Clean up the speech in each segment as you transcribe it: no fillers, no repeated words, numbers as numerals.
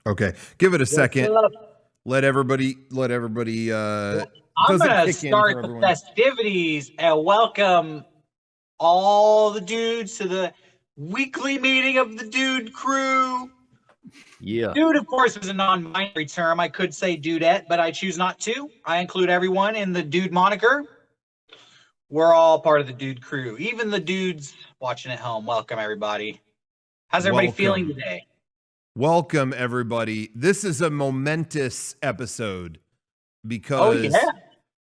Okay, give it a second. Let everybody. I'm doesn't gonna kick in start for the everyone. festivities and welcome all the dudes to the weekly meeting of the Dude Crew. Yeah. Dude, of course, is a non-binary term. I could say dudette, but I choose not to. I include everyone in the dude moniker. We're all part of the Dude Crew. Even the dudes watching at home. Welcome, everybody. How's everybody feeling today? Welcome, everybody. This is a momentous episode because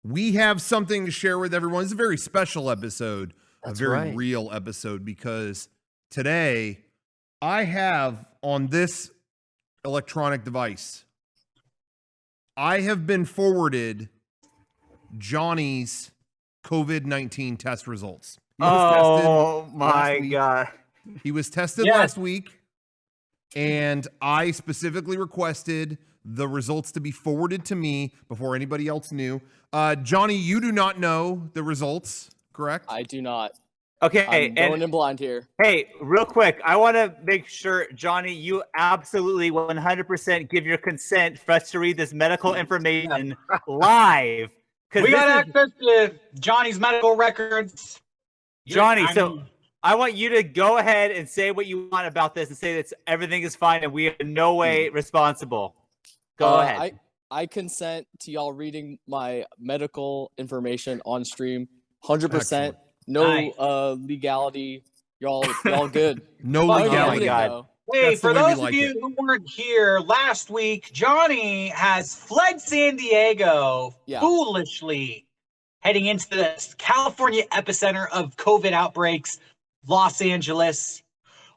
we have something to share with everyone. It's a very special episode, a very real episode, because today I have on this electronic device, I have been forwarded Johnny's COVID-19 test results. Oh my God. He was tested last week, and I specifically requested the results to be forwarded to me before anybody else knew. Johnny, you do not know the results, correct? I do not. Okay, I'm going in blind here. Hey, real quick, I want to make sure, Johnny, you absolutely 100% give your consent for us to read this medical information live. We got access to Johnny's medical records. Johnny, so I want you to go ahead and say what you want about this and say that everything is fine and we are in no way responsible. Go ahead. I consent to y'all reading my medical information on stream. 100%. No legality. Y'all good. No legality. Hey, for those of you who weren't here last week, Johnny has fled San Diego foolishly, heading into the California epicenter of COVID outbreaks, Los Angeles.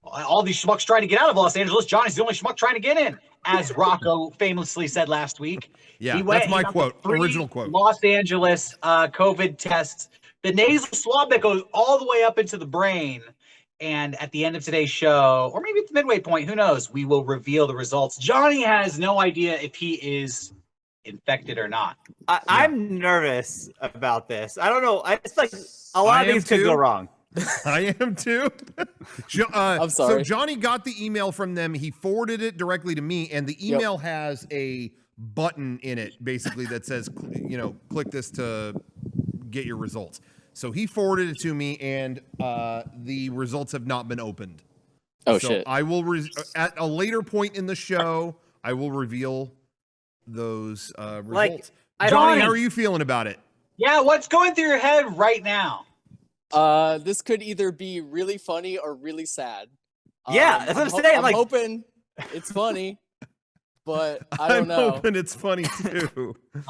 All these schmucks trying to get out of Los Angeles. Johnny's the only schmuck trying to get in, as Rocco famously said last week. Yeah, that's my quote, original quote. Los Angeles COVID tests. The nasal swab that goes all the way up into the brain. And at the end of today's show, or maybe at the midway point, who knows, we will reveal the results. Johnny has no idea if he is infected or not. I'm nervous about this. I don't know. It's like a lot of things could go wrong. I am too. I'm sorry. So Johnny got the email from them. He forwarded it directly to me, and the email has a button in it, basically, that says, click this to get your results. So he forwarded it to me, and the results have not been opened. Oh, shit. I will, at a later point in the show, I will reveal those results. Johnny, how are you feeling about it? Yeah, what's going through your head right now? This could either be really funny or really sad. Yeah, that's what I'm saying. I'm hoping it's funny, but I don't know. I'm hoping it's funny, too. Man.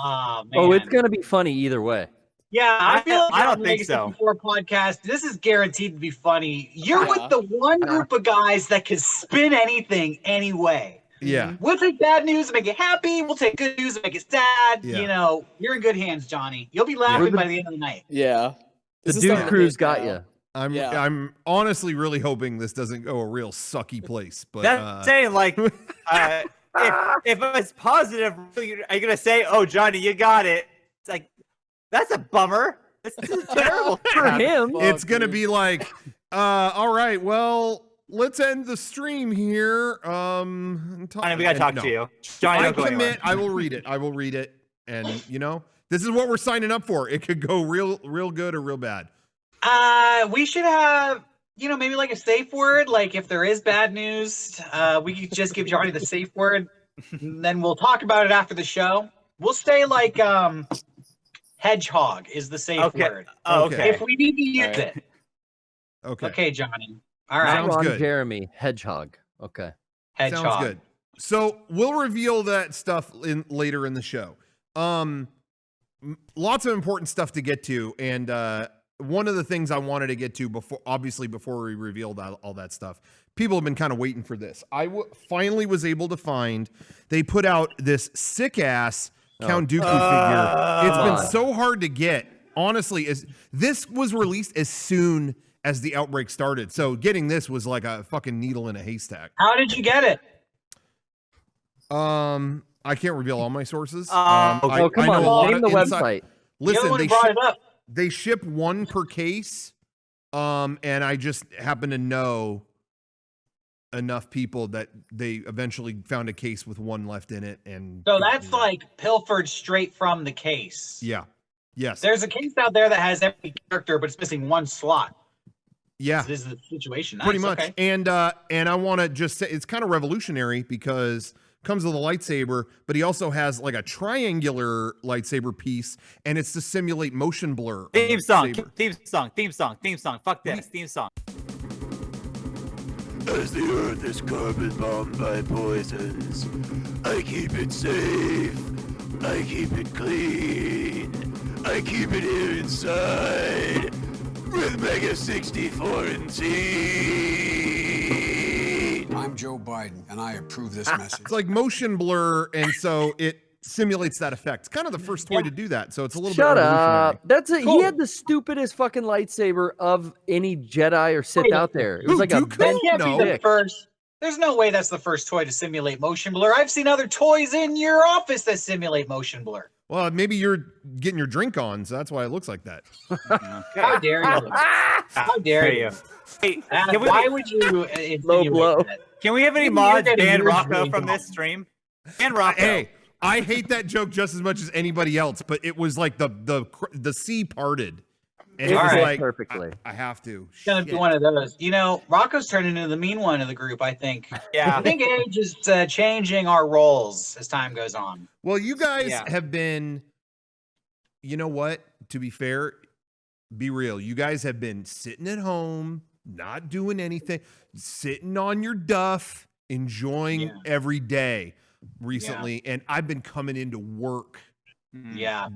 Oh, it's going to be funny either way. Yeah, I feel like I don't think so. Mega64 podcast, this is guaranteed to be funny. You're with the one group of guys that can spin anything anyway. Yeah. We'll take bad news and make it happy. We'll take good news and make it sad. Yeah. You're in good hands, Johnny. You'll be laughing by the end of the night. Yeah. The Dude Crew's got you. I'm honestly really hoping this doesn't go a real sucky place. But that's saying, like, if it's positive, are you gonna say, "Oh, Johnny, you got it"? It's like, that's a bummer. This is terrible for him. It's gonna be like, all right, well, let's end the stream here. Johnny, we gotta talk to you. Johnny, I commit. I will read it. And this is what we're signing up for. It could go real good or real bad. We should have, maybe like a safe word. Like if there is bad news, we could just give Johnny the safe word. And then we'll talk about it after the show. We'll stay like hedgehog is the safe word. Okay. If we need to use it. Okay. Okay, Johnny. All right. Sounds good. Jeremy, hedgehog. Okay. Hedgehog. Sounds good. So we'll reveal that stuff later in the show. Lots of important stuff to get to, and one of the things I wanted to get to before we revealed all that stuff, people have been kind of waiting for this. I finally was able to find. They put out this sick ass Count Dooku figure. It's been so hard to get. Honestly, this was released as soon as the outbreak started, so getting this was like a fucking needle in a haystack. How did you get it? I can't reveal all my sources. Come on, name the website. Listen, they ship one per case, and I just happen to know enough people that they eventually found a case with one left in it. And so that's like pilfered straight from the case. Yeah. Yes. There's a case out there that has every character, but it's missing one slot. Yeah. So this is the situation. Nice. Pretty much. Okay. And I want to just say it's kind of revolutionary because it comes with a lightsaber, but he also has like a triangular lightsaber piece, and it's to simulate motion blur. Theme song. Fuck this. Theme song. As the earth is carbon bombed by poisons, I keep it safe. I keep it clean. I keep it here inside with Mega64antine. I'm Joe Biden, and I approve this message. It's like motion blur, and so it simulates that effect. It's kind of the first toy to do that, so it's a little bit revolutionary. That's it. He had the stupidest fucking lightsaber of any Jedi or Sith out there. It was like a bent the first. There's no way that's the first toy to simulate motion blur. I've seen other toys in your office that simulate motion blur. Well, maybe you're getting your drink on, so that's why it looks like that. How dare you? How dare you? Hey, why would you low blow? That? Can we have any mods ban Rocco from this stream? Ban Rocco. Hey, I hate that joke just as much as anybody else, but it was like the sea parted. And it was like perfectly. I have to. It's gonna be one of those. You know, Rocco's turning into the mean one of the group, I think. Yeah. I think age is changing our roles as time goes on. Well, you guys have been, you know what? To be fair, be real. You guys have been sitting at home, not doing anything, sitting on your duff, enjoying every day recently. And I've been coming into work. Yeah.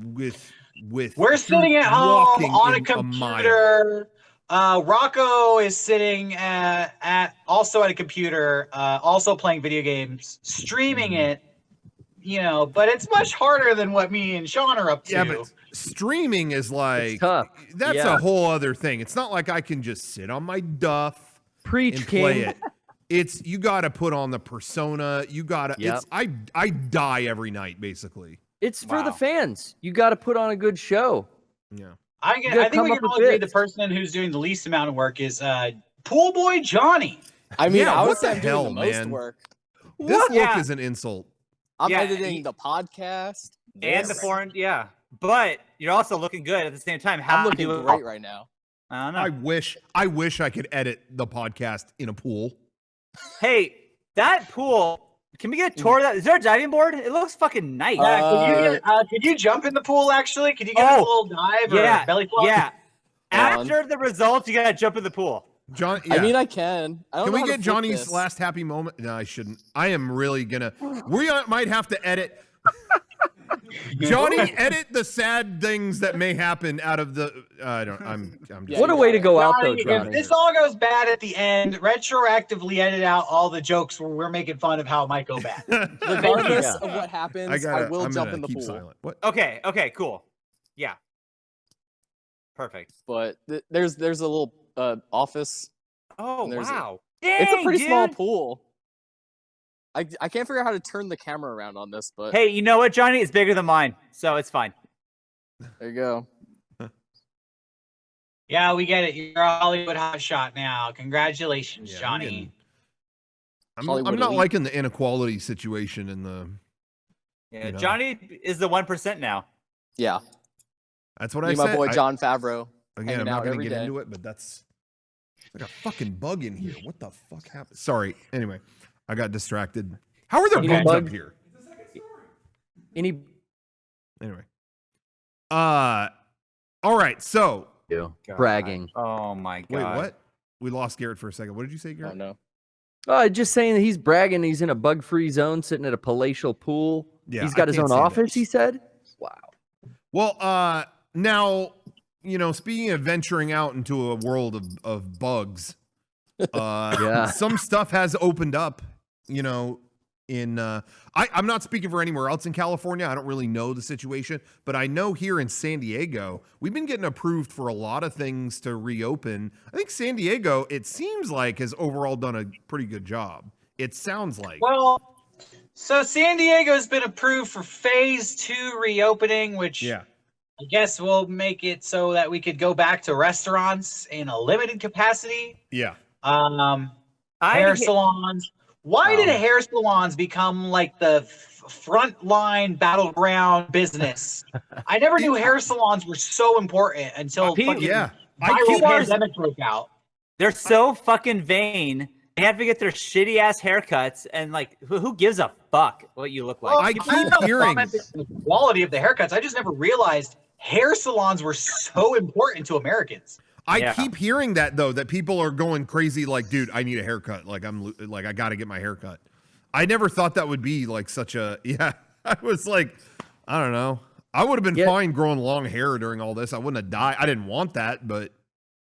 We're sitting at home on a computer. Rocco is sitting also at a computer, also playing video games, streaming it. You know, but it's much harder than what me and Sean are up to. Yeah, but streaming is like tough. That's a whole other thing. It's not like I can just sit on my duff and play it. It's you got to put on the persona. You got to. It's I die every night basically. It's for the fans. You got to put on a good show. Yeah. I think we can all agree the person who's doing the least amount of work is Pool Boy Johnny. I mean, I would say I'm doing the most work. This look is an insult. I'm editing the podcast and the foreign, but you're also looking good at the same time. I'm looking great right now. I don't know. I wish I could edit the podcast in a pool. Hey, that pool. Can we get a tour of that? Is there a diving board? It looks fucking nice. Could you jump in the pool, actually? Could you get a little dive or belly flop? Yeah. After the results, you got to jump in the pool. John, I mean, I can. Can we get Johnny's last happy moment? No, I shouldn't. I am really going to. We might have to edit. Johnny, edit the sad things that may happen out of the. I'm just. What a way to go out, though, Johnny. If this all goes bad at the end, retroactively edit out all the jokes where we're making fun of how it might go bad. Regardless of what happens, I will jump in the pool. Silent. What? Okay, cool. Yeah. Perfect. But there's a little office. Oh, wow. It's a pretty small pool. I can't figure out how to turn the camera around on this, but hey, you know what, Johnny? It's bigger than mine, so it's fine. There you go. Yeah, we get it. You're a Hollywood hotshot now. Congratulations, Johnny. I'm not liking the inequality situation in the. Yeah, Johnny is the 1% now. Yeah, that's what I said. My boy John Favreau. Again, I'm not going to get into it, but that's like a fucking bug in here. What the fuck happened? Sorry. Anyway. I got distracted. How are there bugs up here? Anyway. All right. So. Bragging. Oh my god. Wait, what? We lost Garrett for a second. What did you say, Garrett? Oh no. Just saying that he's bragging. He's in a bug-free zone, sitting at a palatial pool. Yeah, he's got his own office. He said. Wow. Well, now speaking of venturing out into a world of bugs, some stuff has opened up. I'm not speaking for anywhere else in California. I don't really know the situation, but I know here in San Diego, we've been getting approved for a lot of things to reopen. I think San Diego, it seems like, has overall done a pretty good job. It sounds like. Well, so San Diego has been approved for phase 2 reopening, which I guess will make it so that we could go back to restaurants in a limited capacity. Yeah. Hair salons. Why did hair salons become like the frontline battleground business? I never knew hair salons were so important until viral pandemic broke out. They're so fucking vain. They have to get their shitty ass haircuts, and like, who gives a fuck what you look like? Well, I keep hearing the quality of the haircuts. I just never realized hair salons were so important to Americans. I keep hearing that though, that people are going crazy. Like, dude, I need a haircut. Like, I got to get my haircut. I never thought that would be like such a I was like, I don't know. I would have been fine growing long hair during all this. I wouldn't have died. I didn't want that, but.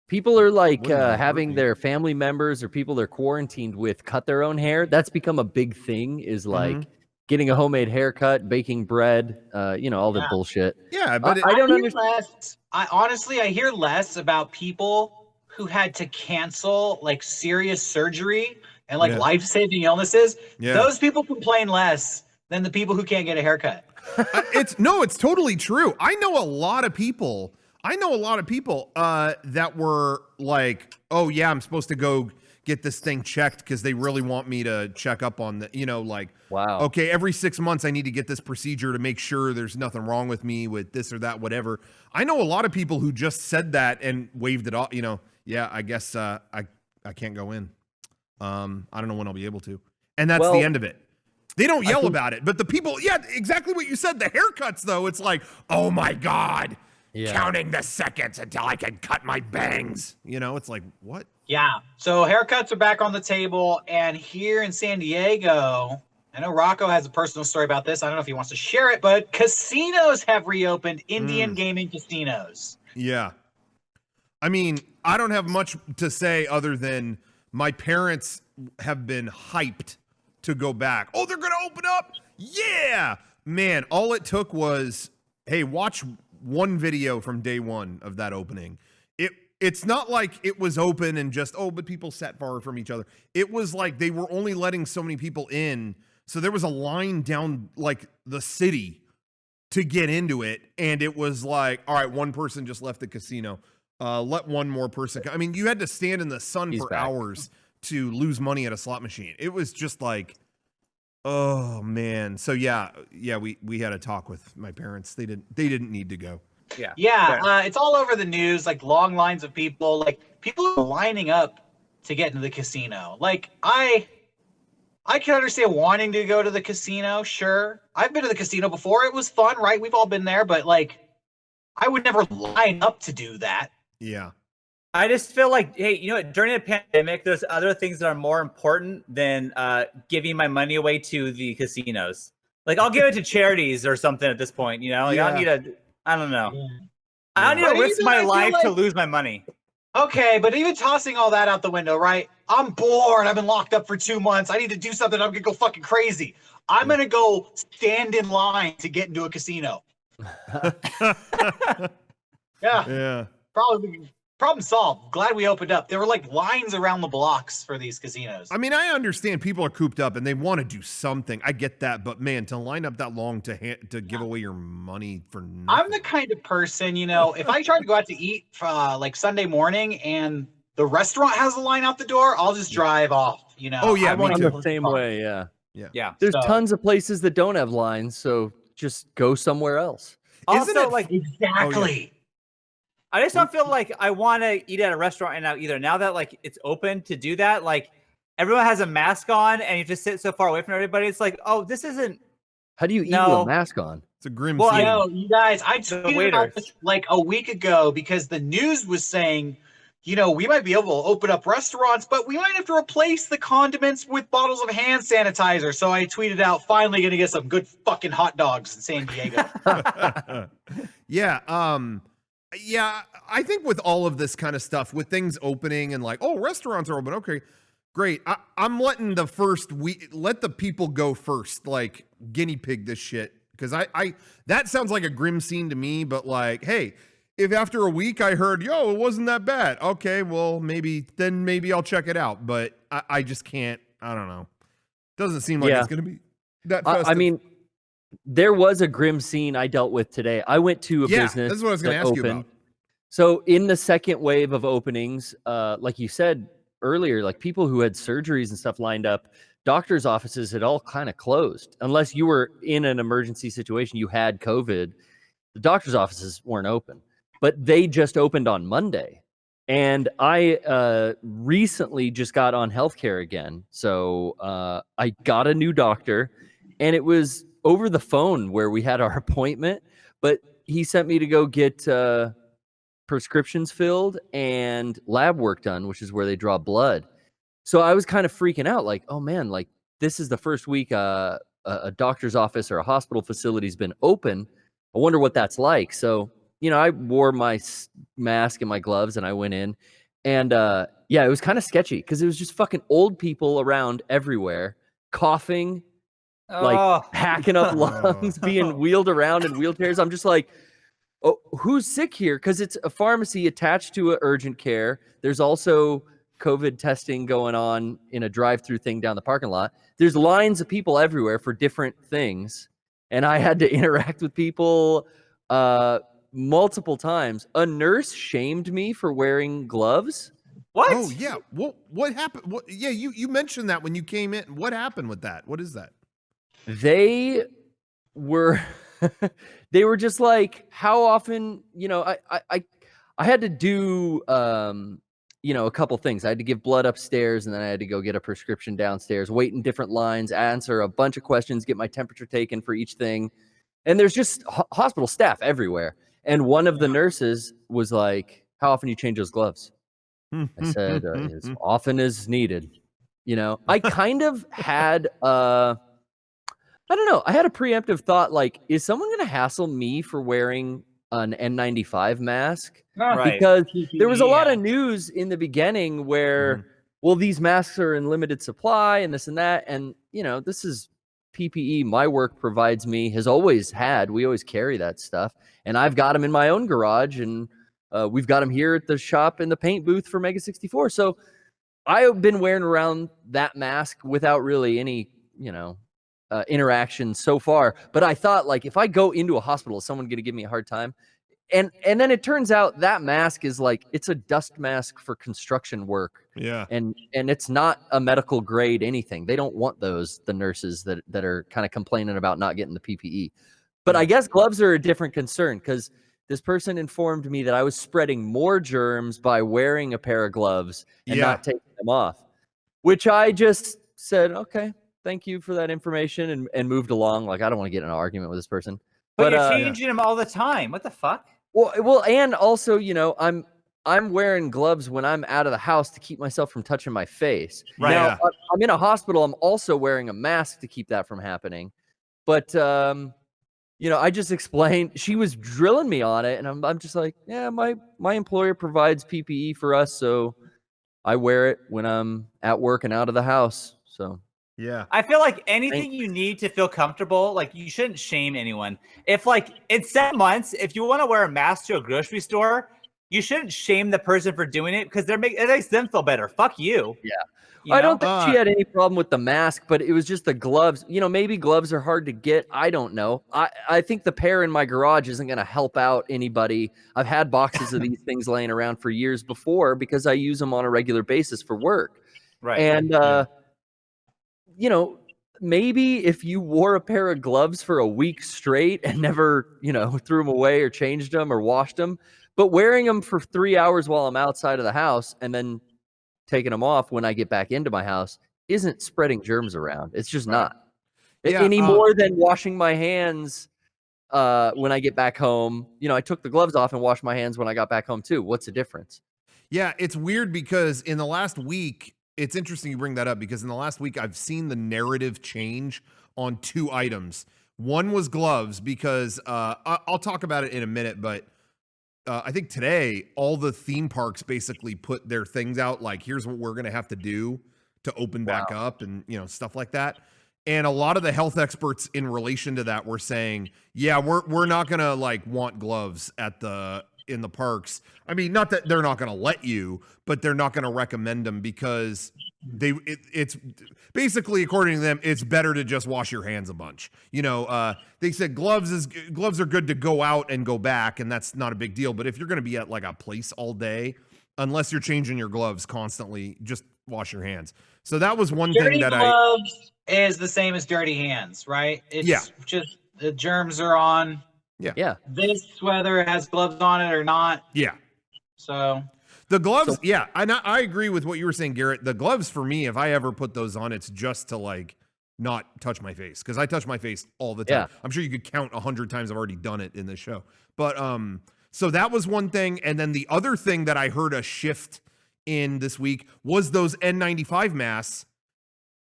People are like having their family members or people they're quarantined with cut their own hair. That's become a big thing, is like getting a homemade haircut, baking bread, all the bullshit. Yeah, but I don't understand. I hear less about people who had to cancel like serious surgery and like life-saving illnesses. Yeah. Those people complain less than the people who can't get a haircut. It's totally true. I know a lot of people that were like, oh yeah, I'm supposed to go get this thing checked because they really want me to check up on the, wow. Okay, every 6 months I need to get this procedure to make sure there's nothing wrong with me with this or that, whatever. I know a lot of people who just said that and waved it off, yeah, I guess I can't go in. I don't know when I'll be able to. And that's the end of it. They don't yell about it, but the people, exactly what you said. The haircuts though, it's like, oh my God. Yeah. Counting the seconds until I can cut my bangs. It's like, what? Yeah. So haircuts are back on the table. And here in San Diego, I know Rocco has a personal story about this. I don't know if he wants to share it, but casinos have reopened, Indian gaming casinos. Yeah. I mean, I don't have much to say other than my parents have been hyped to go back. Oh, they're going to open up? Yeah. Man, all it took was, hey, watch one video from day one of that opening. It's not like it was open and just, but people sat far from each other. It was like they were only letting so many people in. So there was a line down like the city to get into it. And it was like, all right, one person just left the casino. Let one more person come. I mean, you had to stand in the sun for hours to lose money at a slot machine. It was just like, oh man. So yeah, we had a talk with my parents. They didn't need to go. Yeah. It's all over the news, like long lines of people, like people are lining up to get into the casino. Like I can understand wanting to go to the casino. Sure. I've been to the casino before. It was fun, right? We've all been there, but like, I would never line up to do that. Yeah. I just feel like, hey, during the pandemic, there's other things that are more important than giving my money away to the casinos. Like, I'll give it to charities or something at this point, Like, I don't know. Yeah. I don't need to risk my life to lose my money. Okay, but even tossing all that out the window, right? I'm bored. I've been locked up for 2 months. I need to do something. I'm going to go fucking crazy. I'm going to go stand in line to get into a casino. Yeah. Probably. Problem solved. Glad we opened up. There were like lines around the blocks for these casinos. I mean, I understand people are cooped up and they want to do something. I get that, but man, to line up that long to give away your money for nothing. I'm the kind of person, if I try to go out to eat like Sunday morning and the restaurant has a line out the door, I'll just drive off. Oh yeah, I'm the same way. Yeah. There's tons of places that don't have lines, so just go somewhere else. Isn't it like exactly? Oh, yeah. I just don't feel like I want to eat at a restaurant right now either. Now that like it's open to do that, like everyone has a mask on and you just sit so far away from everybody. It's like, oh, this isn't. How do you eat with a mask on? It's a grim scene. I know, you guys. I tweeted about this like a week ago because the news was saying, we might be able to open up restaurants, but we might have to replace the condiments with bottles of hand sanitizer. So I tweeted out, finally going to get some good fucking hot dogs in San Diego. Yeah, I think with all of this kind of stuff, with things opening and like, oh, restaurants are open. Okay, great. I'm letting let the people go first, like guinea pig this shit. Because that sounds like a grim scene to me, but like, hey, if after a week I heard, it wasn't that bad. Okay, well, maybe I'll check it out. But I just can't, I don't know. Doesn't seem like it's going to be that festive. I mean, there was a grim scene I dealt with today. I went to a business. This is what I was going to ask you about. So in the second wave of openings, like you said earlier, like people who had surgeries and stuff lined up, doctors' offices had all kind of closed. Unless you were in an emergency situation, you had COVID, the doctor's offices weren't open. But they just opened on Monday. And I recently just got on healthcare again. So I got a new doctor, and it was over the phone where we had our appointment. But he sent me to go get prescriptions filled and lab work done, which is where they draw blood. So I was kind of freaking out, like, oh man, like this is the first week a doctor's office or a hospital facility has been open. I wonder what that's like. So, you know, I wore my mask and my gloves and I went in, and yeah, it was kind of sketchy because it was just fucking old people around everywhere, coughing, like hacking up lungs, being wheeled around in wheelchairs. I'm just like, oh, who's sick here? Because it's a pharmacy attached to an urgent care. There's also COVID testing going on in a drive-through thing down the parking lot. There's lines of people everywhere for different things. And I had to interact with people multiple times. A nurse shamed me for wearing gloves. What? Oh, yeah. What happened? Yeah, you mentioned that when you came in. What happened with that? What is that? They were they were just like, how often, you know, I had to do you know, a couple things. I had to give blood upstairs, and then I had to go get a prescription downstairs, wait in different lines, answer a bunch of questions, get my temperature taken for each thing. And there's just hospital staff everywhere. And one of the nurses was like, how often do you change those gloves? I said, as often as needed. You know, I kind of had, I don't know, I had a preemptive thought, like, is someone going to hassle me for wearing an N95 mask? Right. Because there was a lot of news in the beginning where, well, these masks are in limited supply and this and that. And, you know, this is PPE my work provides me, has always had. We always carry that stuff. And I've got them in my own garage, and we've got them here at the shop in the paint booth for Mega64. So I've been wearing around that mask without really any, you know, interaction so far. But I thought, like, if I go into a hospital, is someone going to give me a hard time? And then it turns out that mask is like, it's a dust mask for construction work. Yeah. And it's not a medical grade anything. They don't want those, the nurses that are kind of complaining about not getting the PPE. But I guess gloves are a different concern, because this person informed me that I was spreading more germs by wearing a pair of gloves and not taking them off, which I just said, okay, thank you for that information, and moved along. Like, I don't want to get in an argument with this person. But you're changing them all the time. What the fuck? Well, and also, you know, I'm wearing gloves when I'm out of the house to keep myself from touching my face. Right. Now, I'm in a hospital. I'm also wearing a mask to keep that from happening. But, you know, I just explained. She was drilling me on it, and I'm just like, yeah, my employer provides PPE for us, so I wear it when I'm at work and out of the house. So. Yeah. I feel like anything you need to feel comfortable, like, you shouldn't shame anyone. If, like, in 7 months, if you want to wear a mask to a grocery store, you shouldn't shame the person for doing it, because it makes them feel better. Fuck you. Yeah. You I know? don't think she had any problem with the mask, but it was just the gloves. You know, maybe gloves are hard to get. I don't know. I think the pair in my garage isn't going to help out anybody. I've had boxes of these things laying around for years before because I use them on a regular basis for work. Right. And, you know, maybe if you wore a pair of gloves for a week straight and never, you know, threw them away or changed them or washed them, but wearing them for 3 hours while I'm outside of the house and then taking them off when I get back into my house isn't spreading germs around. It's just not. Any more than washing my hands when I get back home. You know, I took the gloves off and washed my hands when I got back home too. What's the difference? Yeah, it's weird because in the last week, it's interesting you bring that up, because in the last week, I've seen the narrative change on 2 items. One was gloves, because I'll talk about it in a minute, but I think today, all the theme parks basically put their things out, like, here's what we're going to have to do to open back up, and, you know, stuff like that. And a lot of the health experts in relation to that were saying, yeah, we're not going to, like, want gloves in the parks. I mean, not that they're not going to let you, but they're not going to recommend them, because it's basically, according to them, it's better to just wash your hands a bunch. You know, they said gloves are good to go out and go back, and that's not a big deal. But if you're going to be at, like, a place all day, unless you're changing your gloves constantly, just wash your hands. So that was one dirty thing that gloves is the same as dirty hands, right? It's just the germs are on. Yeah. This, whether it has gloves on it or not. Yeah. So the gloves, I agree with what you were saying, Garrett. The gloves for me, if I ever put those on, it's just to like not touch my face, because I touch my face all the time. I'm sure you could count 100 times I've already done it in this show. But so that was one thing, and then the other thing that I heard a shift in this week was those N95 masks.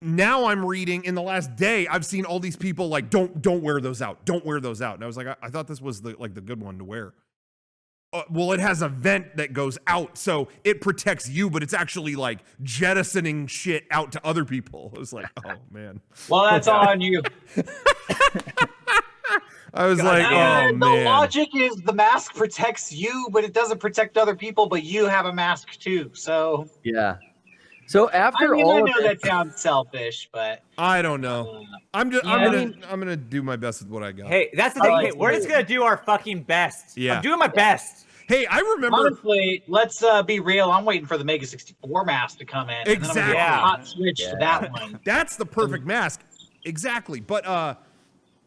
Now I'm reading in the last day, I've seen all these people like, don't wear those out. Don't wear those out. And I was like, I thought this was the good one to wear. Well, it has a vent that goes out, so it protects you, but it's actually like jettisoning shit out to other people. I was like, oh man. Well, that's on you. I was like, oh man. The logic is the mask protects you, but it doesn't protect other people, but you have a mask too. So yeah. So after I all, know that sounds selfish, but I don't know. I'm gonna do my best with what I got. Hey, that's the thing. Hey, we're just gonna do our fucking best. Yeah. I'm doing my best. Hey, I remember. Honestly, let's be real. I'm waiting for the Mega 64 mask to come in. Exactly. Hot switch to that one. That's the perfect mask. Exactly. But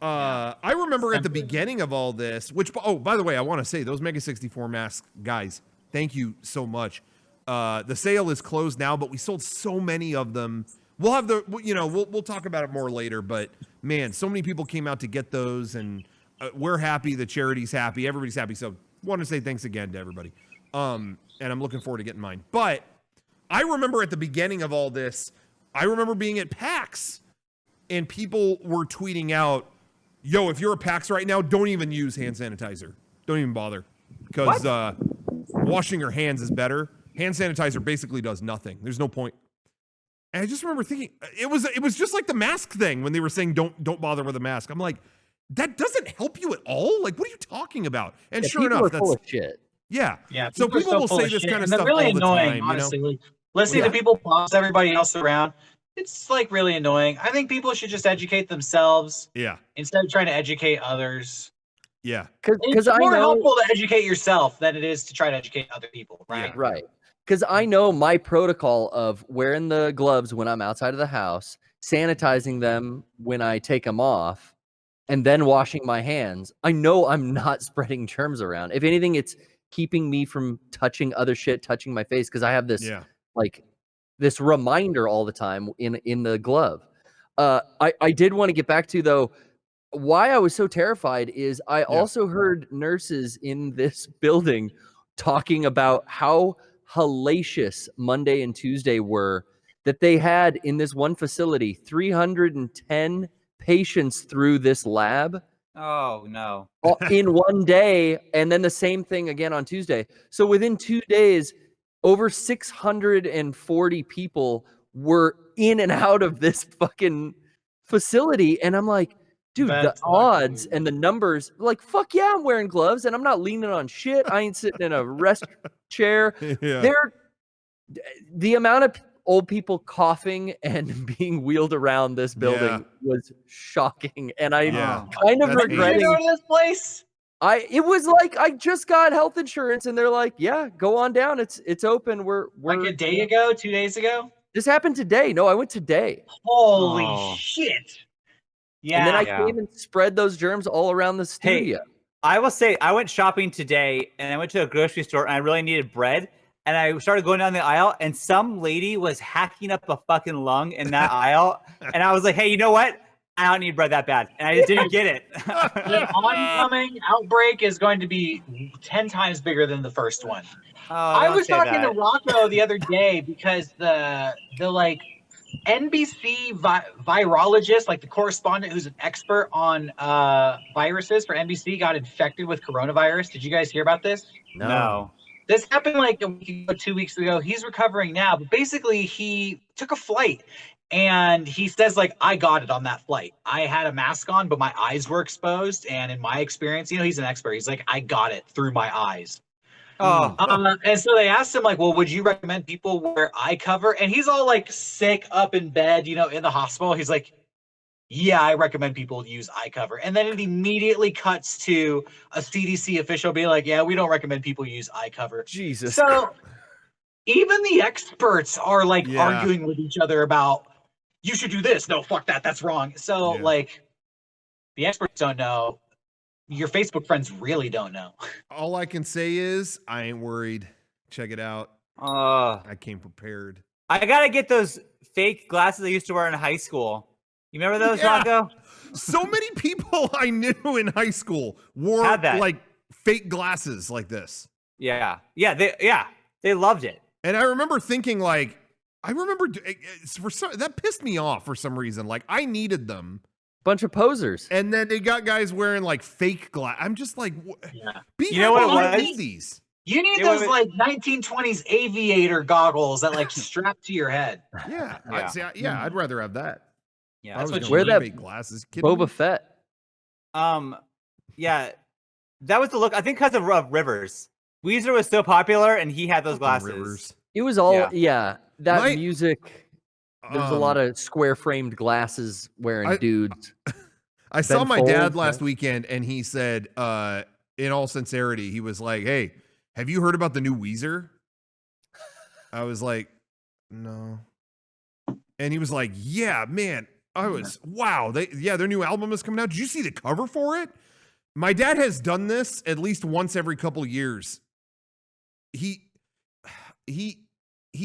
I remember at the beginning of all this, which by the way, I want to say those Mega 64 masks, guys, thank you so much. The sale is closed now, but we sold so many of them. We'll have we'll talk about it more later, but man, so many people came out to get those, and we're happy, the charity's happy, everybody's happy. So want to say thanks again to everybody. And I'm looking forward to getting mine. But I remember at the beginning of all this, I remember being at PAX and people were tweeting out, yo, if you're at PAX right now, don't even use hand sanitizer. Don't even bother. Because washing your hands is better. Hand sanitizer basically does nothing. There's no point. And I just remember thinking, it was just like the mask thing when they were saying don't bother with a mask. I'm like, that doesn't help you at all? Like, what are you talking about? And sure enough, that's full of shit. Yeah. Yeah. So people will say this kind of stuff really all the annoying, time. Honestly. Like, listening to people boss everybody else around, it's like really annoying. I think people should just educate themselves. Yeah. Instead of trying to educate others. Yeah. Because it's more helpful to educate yourself than it is to try to educate other people, right? Yeah. Right. Because I know my protocol of wearing the gloves when I'm outside of the house, sanitizing them when I take them off, and then washing my hands. I know I'm not spreading germs around. If anything, it's keeping me from touching other shit, touching my face, because I have this this reminder all the time in the glove. I did want to get back to, though, why I was so terrified is I also heard nurses in this building talking about how hellacious Monday and Tuesday were, that they had in this one facility 310 patients through this lab. Oh no. In one day, and then the same thing again on Tuesday. So within 2 days, over 640 people were in and out of this fucking facility. And I'm like, dude, the odds and the numbers, like, fuck yeah, I'm wearing gloves and I'm not leaning on shit. I ain't sitting in a rest chair. Yeah. The amount of old people coughing and being wheeled around this building was shocking. And I kind of regretting. Did you go to this place? It was like I just got health insurance and they're like, yeah, go on down. It's open. We're like a day ago, 2 days ago? This happened today. No, I went today. Holy shit. Yeah. And then I came and spread those germs all around the studio. Hey, I will say I went shopping today and I went to a grocery store and I really needed bread. And I started going down the aisle and some lady was hacking up a fucking lung in that aisle. And I was like, hey, you know what? I don't need bread that bad. And I just didn't get it. The oncoming outbreak is going to be 10 times bigger than the first one. I was talking to Rocco the other day because the like NBC virologist, like the correspondent who's an expert on viruses for NBC, got infected with coronavirus. Did you guys hear about this? No. This happened like a week ago, 2 weeks ago. He's recovering now, but basically he took a flight and he says, like, I got it on that flight. I had a mask on, but my eyes were exposed. And in my experience, you know, he's an expert. He's like, I got it through my eyes. Oh. And so they asked him, like, well, would you recommend people wear eye cover? And he's all like sick up in bed, you know, in the hospital. He's like, yeah, I recommend people use eye cover. And then it immediately cuts to a CDC official being like, yeah, we don't recommend people use eye cover. Jesus. So even the experts are like arguing with each other about you should do this. No, fuck that. That's wrong. So like the experts don't know. Your Facebook friends really don't know. All I can say is I ain't worried. Check it out. I came prepared. I gotta get those fake glasses I used to wear in high school. You remember those, Rocco? So many people I knew in high school wore like fake glasses like this. Yeah, they loved it. And I remember thinking like, that pissed me off for some reason. Like I needed them. Bunch of posers. And then they got guys wearing like fake glass. I'm just like, you know what it was? These. You need those like 1920s aviator goggles that like strap to your head. Yeah, I'd rather have that. Yeah, that's what wear that fake glasses. Boba Fett. Yeah, that was the look. I think because of Rivers. Weezer was so popular, and he had those glasses. Rivers. It was all that music. There was a lot of square framed glasses wearing dudes. I saw my dad last weekend, and he said, in all sincerity, he was like, "Hey, have you heard about the new Weezer?" I was like, "No." And he was like, "Yeah, man." I was, wow. Their new album is coming out. Did you see the cover for it? My dad has done this at least once every couple years. He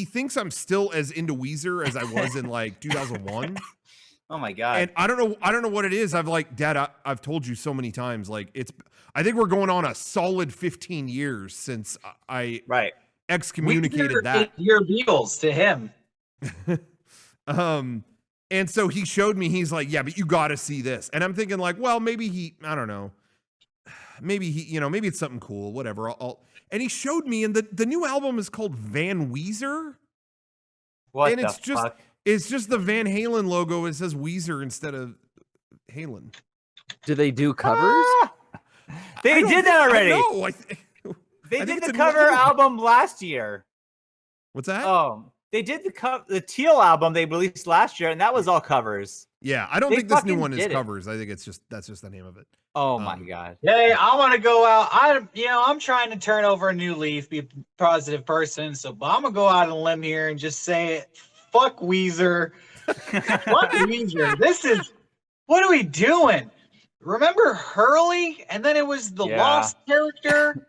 thinks I'm still as into Weezer as I was in like 2001. Oh my God. And I don't know what it is. Dad, I've told you so many times, like I think we're going on a solid 15 years since I excommunicated that. Your Beatles to him. And so he showed me, he's like, yeah, but you got to see this. And I'm thinking like, well, maybe I don't know. Maybe maybe it's something cool, whatever. And he showed me, and the new album is called Van Weezer. What and it's just the Van Halen logo. It says Weezer instead of Halen. Do they do covers? They did that already. No, they did the cover album last year. What's that? They did the Teal album they released last year, and that was all covers. Yeah, I don't think this new one is covers. I think that's just the name of it. Oh my God. Hey, I want to go out. I'm trying to turn over a new leaf, be a positive person. So I'm gonna go out on a limb here and just say it. Fuck Weezer. Fuck Weezer. What are we doing? Remember Hurley? And then it was the Lost character.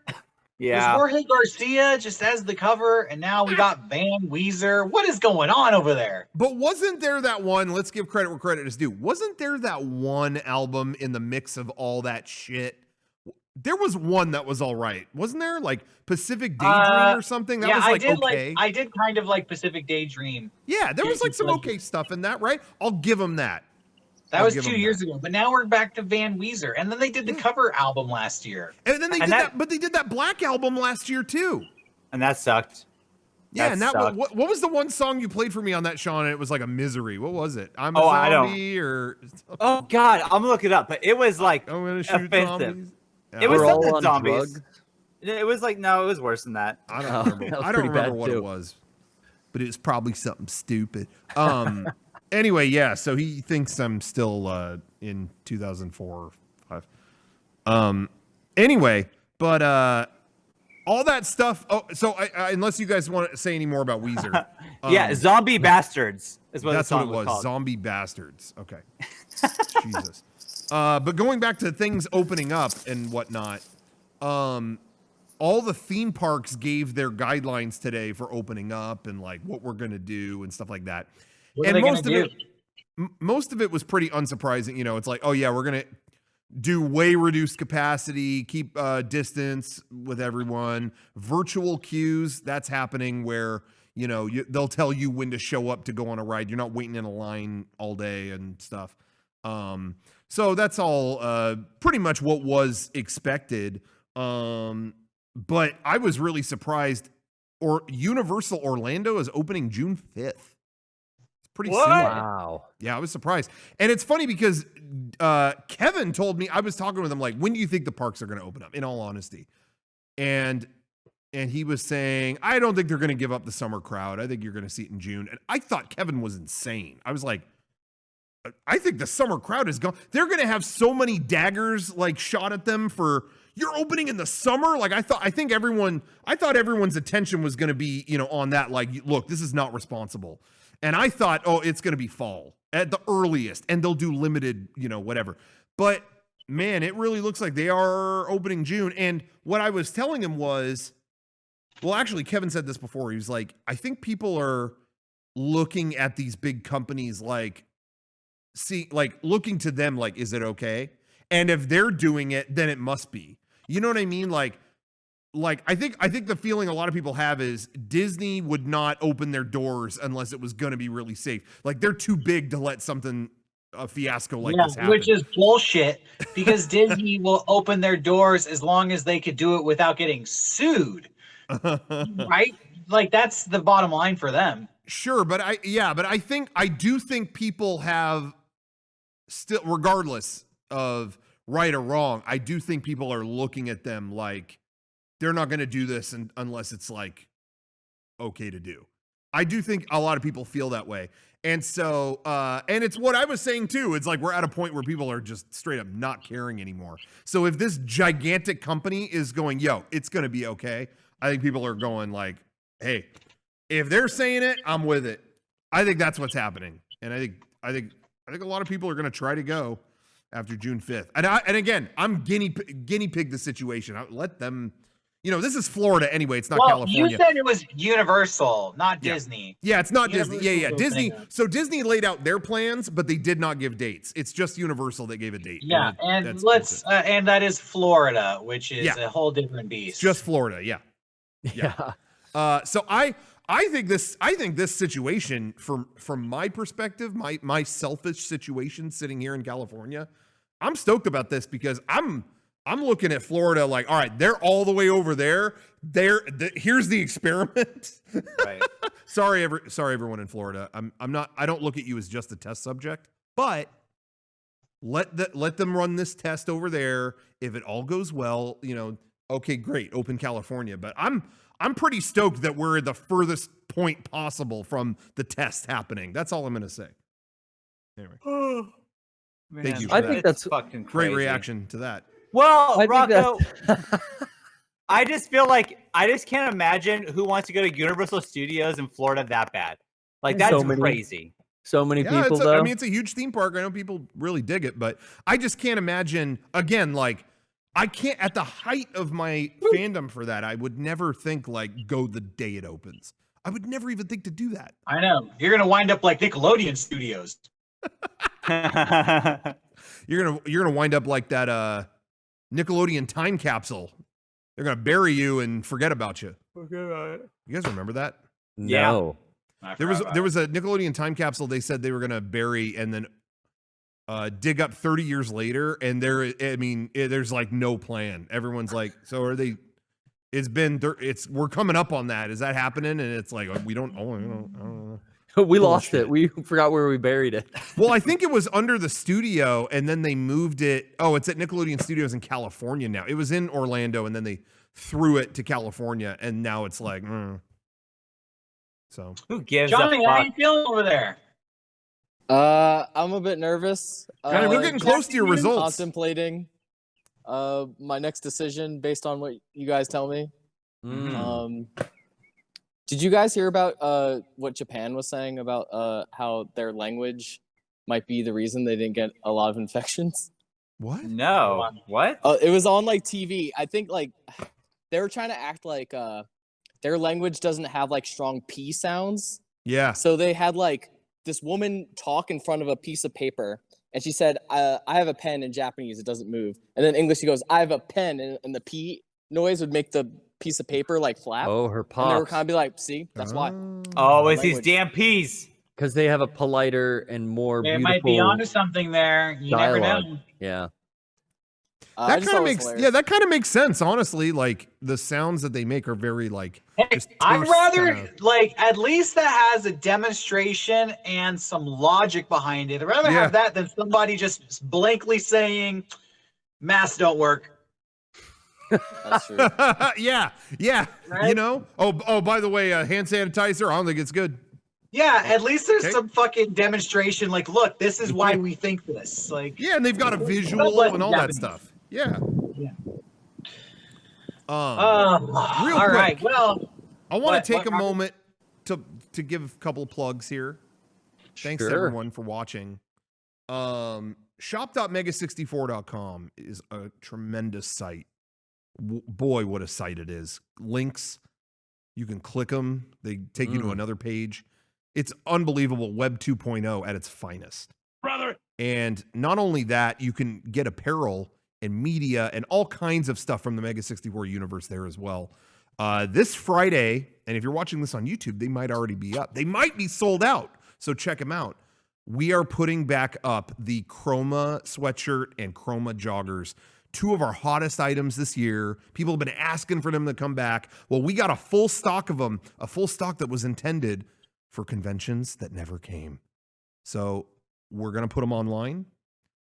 Yeah. It was Jorge Garcia just as the cover, and now we got Van Weezer. What is going on over there? But wasn't there that one, let's give credit where credit is due, wasn't there that one album in the mix of all that shit? There was one that was all right. Wasn't there? Like Pacific Daydream or something? That was okay. I did kind of like Pacific Daydream. Yeah, there was like some okay stuff in that, right? I'll give them that. That was 2 years ago, but now we're back to Van Weezer, and then they did the cover album last year, and then they did that Black album last year too, and that sucked. Yeah, what was the one song you played for me on that, Sean? And it was like a misery. What was it? I'm a zombie, or oh God, I'm gonna look it up. But it was like I'm gonna shoot zombies. It was something zombies. It was like it was worse than that. I don't remember. I don't remember what it was, but it was probably something stupid. Anyway, yeah, so he thinks I'm still in 2004 or 5. Anyway, but all that stuff. Oh, so unless you guys want to say any more about Weezer. Yeah, Zombie Bastards is what that's the song what it was. Called. Zombie Bastards. Okay. Jesus. But going back to things opening up and whatnot, all the theme parks gave their guidelines today for opening up and like what we're gonna do and stuff like that. And most of it was pretty unsurprising. You know, it's like, oh yeah, we're gonna do way reduced capacity, keep distance with everyone. Virtual queues, that's happening where they'll tell you when to show up to go on a ride. You're not waiting in a line all day and stuff. So that's all pretty much what was expected. But I was really surprised. Universal Orlando is opening June 5th. Pretty soon. Wow. Yeah, I was surprised. And it's funny because Kevin told me, I was talking with him like, when do you think the parks are going to open up, in all honesty? And he was saying, I don't think they're going to give up the summer crowd. I think you're going to see it in June. And I thought Kevin was insane. I was like, I think the summer crowd is gone. They're going to have so many daggers like shot at them for, you're opening in the summer. Like I thought everyone's attention was going to be, on that. Like, look, this is not responsible. And I thought, oh, it's going to be fall at the earliest, and they'll do limited, whatever. But man, it really looks like they are opening June. And what I was telling him was, well, actually, Kevin said this before. He was like, I think people are looking at these big companies looking to them like, is it okay? And if they're doing it, then it must be. You know what I mean? Like I think the feeling a lot of people have is Disney would not open their doors unless it was going to be really safe. Like they're too big to let a fiasco like this happen. Which is bullshit, because Disney will open their doors as long as they could do it without getting sued. Right? Like that's the bottom line for them. Sure, but I do think people have still, regardless of right or wrong, I do think people are looking at them like they're not going to do this unless it's like okay to do. I do think a lot of people feel that way. And so, and it's what I was saying too. It's like we're at a point where people are just straight up not caring anymore. So if this gigantic company is going, yo, it's going to be okay, I think people are going like, hey, if they're saying it, I'm with it. I think that's what's happening. And I think a lot of people are going to try to go after June 5th. And again, I'm guinea pig the situation. I let them, this is Florida anyway. It's not California. You said it was Universal, not Disney. Yeah, it's not Disney. Yeah. Disney. So Disney laid out their plans, but they did not give dates. It's just Universal that gave a date. Yeah, and that is Florida, which is a whole different beast. Just Florida, yeah. So I think this situation, from my perspective, my selfish situation sitting here in California, I'm stoked about this because I'm looking at Florida like, all right, they're all the way over there. Here's the experiment. Right. Sorry, everyone in Florida. I don't look at you as just a test subject, but let them run this test over there. If it all goes well, okay, great, open California. But I'm pretty stoked that we're at the furthest point possible from the test happening. That's all I'm going to say. Anyway. Man, thank you. I think that's fucking great crazy. reaction to that. Well, Rocco, I just feel like I just can't imagine who wants to go to Universal Studios in Florida that bad. Like that's crazy. So many people, though. I mean, it's a huge theme park. I know people really dig it, but I just can't imagine, again, like, I can't, at the height of my fandom for that, I would never think, like, go the day it opens. I would never even think to do that. I know. You're going to wind up like Nickelodeon Studios. You're gonna wind up like that Nickelodeon time capsule. They're gonna bury you and forget about you. Forget about it. You guys remember that? No. Yeah. There was a Nickelodeon time capsule they said they were gonna bury and then dig up 30 years later, and there's like no plan. Everyone's like, so are they? We're coming up on that. Is that happening? And it's like we don't. I don't know. We lost it. We forgot where we buried it. Well, I think it was under the studio, and then they moved it. Oh, it's at Nickelodeon Studios in California now. It was in Orlando, and then they threw it to California, and now it's like, So who gives Johnny, a fuck? how you feeling over there? I'm a bit nervous. Johnny, we're getting close to your results. Contemplating my next decision based on what you guys tell me. Did you guys hear about what Japan was saying about how their language might be the reason they didn't get a lot of infections? What? No. What? It was on like TV. I think like they were trying to act like their language doesn't have like strong P sounds. Yeah. So they had like this woman talk in front of a piece of paper, and she said, I have a pen in Japanese, it doesn't move. And then in English, she goes, I have a pen, and the P noise would make the piece of paper like flap. Oh, her pop. And they were kind of be like, see, that's why. Oh, it's these damn peas. Because they have a politer and more They beautiful might be onto something there. You never dialogue. know. Yeah. That kind of makes sense, honestly. Like the sounds that they make are very like. Hey, I'd rather like at least that has a demonstration and some logic behind it. I'd rather have that than somebody just blankly saying, "Masks don't work." That's true. yeah. Right? You know. Oh, by the way, hand sanitizer. I don't think it's good. Yeah, at least there's some fucking demonstration. Like, look, this is why we think this. Like, yeah, and they've got a visual and all that stuff. Yeah. Real all quick, right. Well, I want to take a moment to give a couple of plugs here. Thanks to everyone for watching. Shop.mega64.com is a tremendous site. Boy, what a site it is. Links, you can click them. They take you to another page. It's unbelievable. Web 2.0 at its finest. Brother. And not only that, you can get apparel and media and all kinds of stuff from the Mega 64 universe there as well. This Friday, and if you're watching this on YouTube, they might already be up. They might be sold out, so check them out. We are putting back up the Chroma sweatshirt and Chroma joggers, two of our hottest items this year. People have been asking for them to come back. Well, we got a full stock of them, a full stock that was intended for conventions that never came. So we're going to put them online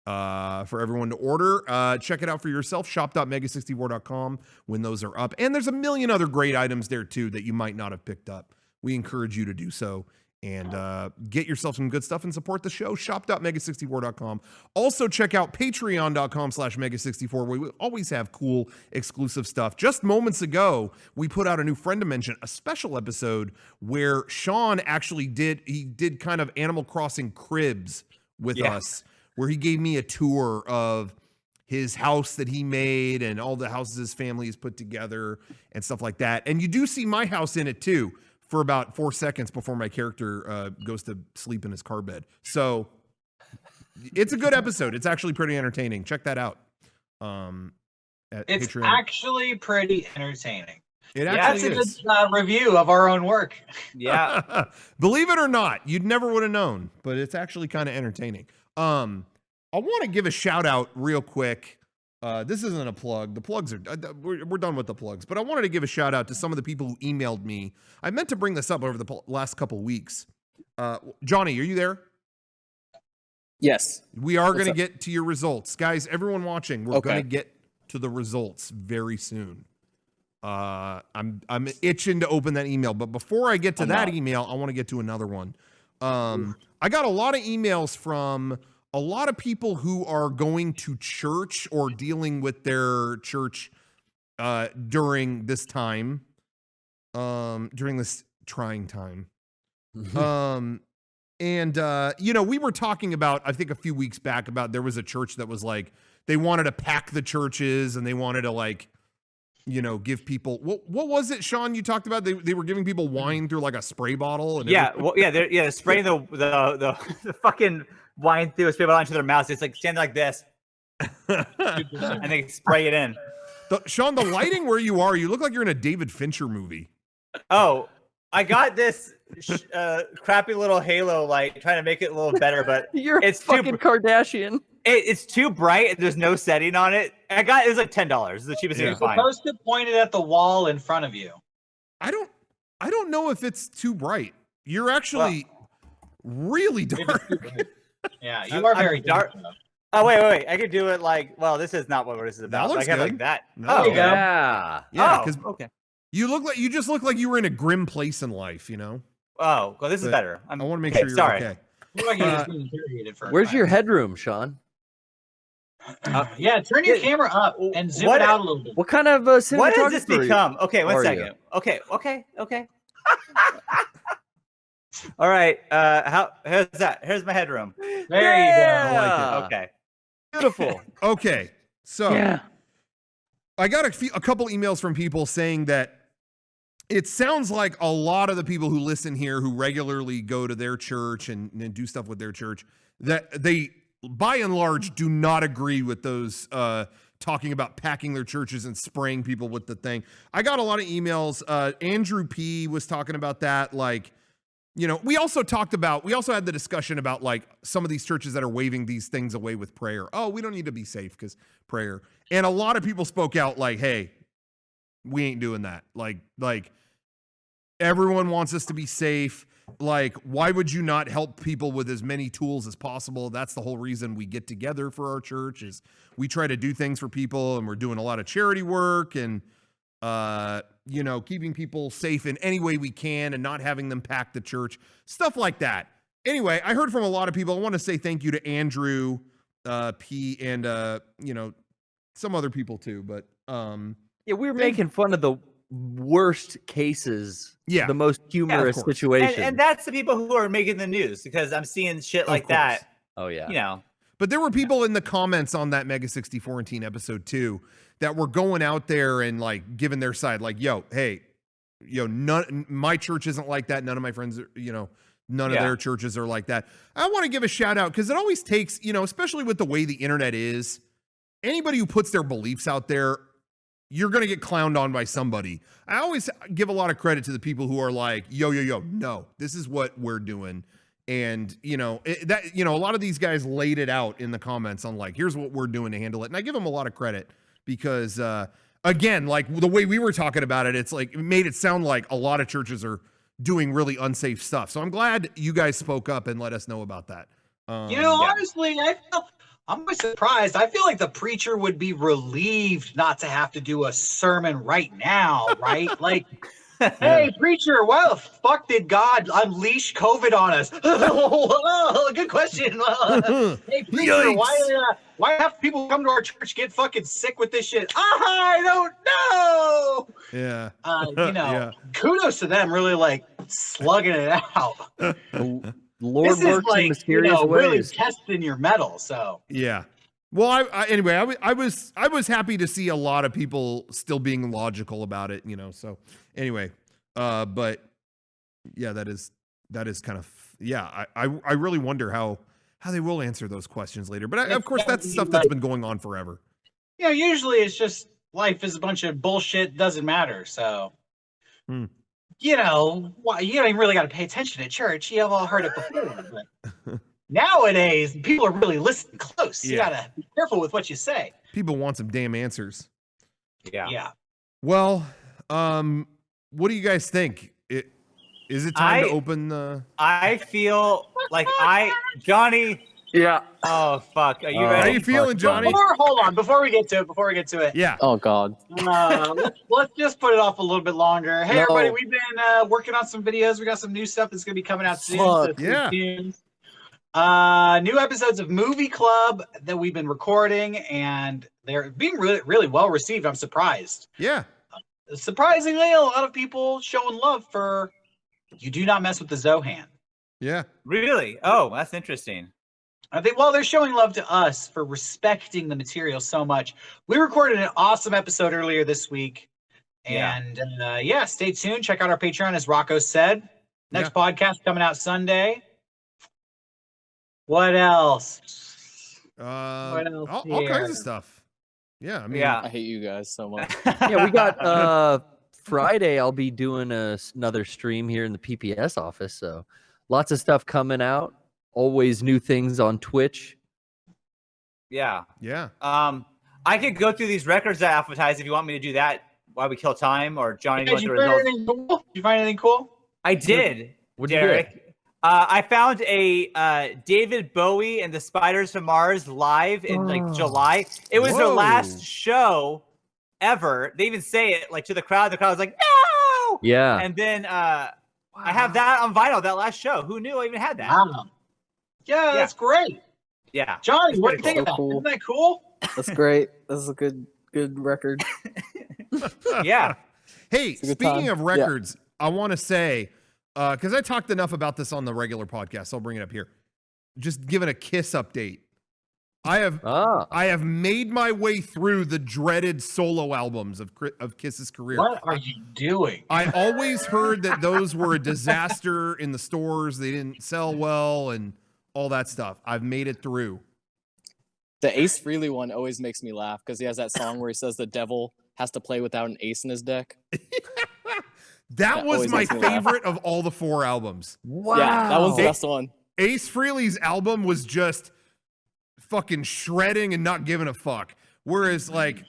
for everyone to order. Check it out for yourself, shop.mega64.com when those are up. And there's a million other great items there too that you might not have picked up. We encourage you to do so and get yourself some good stuff and support the show. Shop.mega64.com. Also check out patreon.com/mega64 where we always have cool exclusive stuff. Just moments ago, we put out a new Friend Dimension, a special episode where Sean actually did kind of Animal Crossing cribs with us, where he gave me a tour of his house that he made and all the houses his family has put together and stuff like that. And you do see my house in it too, for about 4 seconds before my character goes to sleep in his car bed. So it's a good episode. It's actually pretty entertaining. Check that out. It's Patreon. actually pretty entertaining. It actually is. That's a good review of our own work. Yeah. Believe it or not, you'd never would have known, but it's actually kind of entertaining. I want to give a shout out real quick. This isn't a plug. The plugs are, we're done with the plugs, but I wanted to give a shout out to some of the people who emailed me. I meant to bring this up over the last couple weeks. Johnny, are you there? Yes. We are going to get to your results. Guys, everyone watching, we're going to get to the results very soon. I'm itching to open that email, but before I get to that email, I want to get to another one. I got a lot of emails from a lot of people who are going to church or dealing with their church during this time, during this trying time. You know, we were talking about, I think a few weeks back, about there was a church that was like, they wanted to pack the churches and they wanted to, like, you know, give people, what was it, Sean, you talked about? They were giving people wine through like a spray bottle. And they're spraying the fucking wine through a spray bottle into their mouths. It's like standing like this. And they spray it in. Sean, the lighting where you are, you look like you're in a David Fincher movie. Oh, I got this crappy little halo light, trying to make it a little better, but it's fucking Kardashian. It's too bright and there's no setting on it. It was like $10. It's the cheapest thing you can find. You're supposed to point it at the wall in front of you. I don't know if it's too bright. You're actually really dark. Yeah, you are very dark. Oh, wait. I could do it like, well, this is not what this is about. That looks I got good. like that. No. Oh, yeah. Yeah, because okay. You just look like you were in a grim place in life, you know? Oh, well, this is better. I want to make sure you're okay. Where's your headroom, Sean? Yeah, turn your camera up and zoom it out a little bit. What kind of cinematography? What has this become? Okay, one second. Okay. All right. Here's that. Here's my headroom. There you go. I like it. Okay. Beautiful. Okay. So I got a couple emails from people saying that it sounds like a lot of the people who listen here, who regularly go to their church and do stuff with their church, that they, by and large, do not agree with those talking about packing their churches and spraying people with the thing. I got a lot of emails. Andrew P. was talking about that. Like, you know, we also had the discussion about like some of these churches that are waving these things away with prayer. Oh, we don't need to be safe because prayer. And a lot of people spoke out like, hey, we ain't doing that. Like everyone wants us to be safe. Like, why would you not help people with as many tools as possible? That's the whole reason we get together for our church, is we try to do things for people, and we're doing a lot of charity work and, you know, keeping people safe in any way we can and not having them pack the church, stuff like that. Anyway, I heard from a lot of people. I want to say thank you to Andrew P. and, you know, some other people too, but Yeah, we were making fun of the worst cases. Yeah. The most humorous situations. And that's the people who are making the news, because I'm seeing shit like that. Oh yeah. You know. But there were people in the comments on that Mega64antine episode 2 that were going out there and like giving their side, like, yo, hey, none, my church isn't like that. None of my friends are, none of their churches are like that. I want to give a shout out because it always takes, especially with the way the internet is, anybody who puts their beliefs out there, you're going to get clowned on by somebody. I always give a lot of credit to the people who are like, yo, no, this is what we're doing. And, a lot of these guys laid it out in the comments on like, here's what we're doing to handle it. And I give them a lot of credit because, again, like the way we were talking about it, it's like, it made it sound like a lot of churches are doing really unsafe stuff. So I'm glad you guys spoke up and let us know about that. Honestly, I'm surprised. I feel like the preacher would be relieved not to have to do a sermon right now, right? Like, hey, preacher, why the fuck did God unleash COVID on us? Oh, good question. Hey, preacher, why have people come to our church get fucking sick with this shit? I don't know. Yeah. Kudos to them, really like slugging it out. Lord this works is like, in mysterious ways. Really testing your metal. So yeah. Well, anyway, I was happy to see a lot of people still being logical about it, So anyway, but yeah, that is kind of I really wonder how they will answer those questions later. But of course, that's stuff that's been going on forever. Usually it's just life is a bunch of bullshit. Doesn't matter. So. You don't even really got to pay attention to church. You've all heard it before. But nowadays, people are really listening close. You got to be careful with what you say. People want some damn answers. Yeah. Well, what do you guys think? Is it time to open the... I feel like Johnny... Yeah. Oh, fuck. Are you ready? How you feeling, Johnny? Hold on. Before we get to it. Yeah. Oh, God. Let's just put it off a little bit longer. Hey, everybody. We've been working on some videos. We got some new stuff that's going to be coming out soon. So stay tuned. New episodes of Movie Club that we've been recording, and they're being really, really well received. I'm surprised. Yeah. Surprisingly, a lot of people showing love for You Do Not Mess with the Zohan. Yeah. Really? Oh, that's interesting. I think, they're showing love to us for respecting the material so much. We recorded an awesome episode earlier this week. And stay tuned. Check out our Patreon, as Rocco said. Next podcast coming out Sunday. What else? All kinds of stuff. Yeah. I mean, I hate you guys so much. Yeah, we got Friday. I'll be doing another stream here in the PPS office. So lots of stuff coming out. Always new things on Twitch. Yeah. Yeah. I could go through these records I advertise if you want me to do that while we kill time, or Johnny. Did you find anything cool? I did. What did Derek. you get? I found a David Bowie and the Spiders from Mars live in July. It was their last show ever. They even say it like to the crowd. The crowd was like, "No!" Yeah. And then I have that on vinyl. That last show. Who knew I even had that? Wow. Yeah, that's great. Yeah. Johnny, what do you think So about cool. Isn't that cool? That's great. That's a good record. Yeah. Hey, a good speaking time. of records, I want to say, because I talked enough about this on the regular podcast, so I'll bring it up here. Just giving a Kiss update. I have made my way through the dreaded solo albums of Kiss's career. What are you doing? I always heard that those were a disaster in the stores. They didn't sell well and all that stuff. I've made it through. The Ace Frehley one always makes me laugh because he has that song where he says the devil has to play without an ace in his deck. That was always my makes me laugh. favorite of all the 4 albums. Wow. Yeah, that one's the best one. Ace Frehley's album was just fucking shredding and not giving a fuck. Whereas like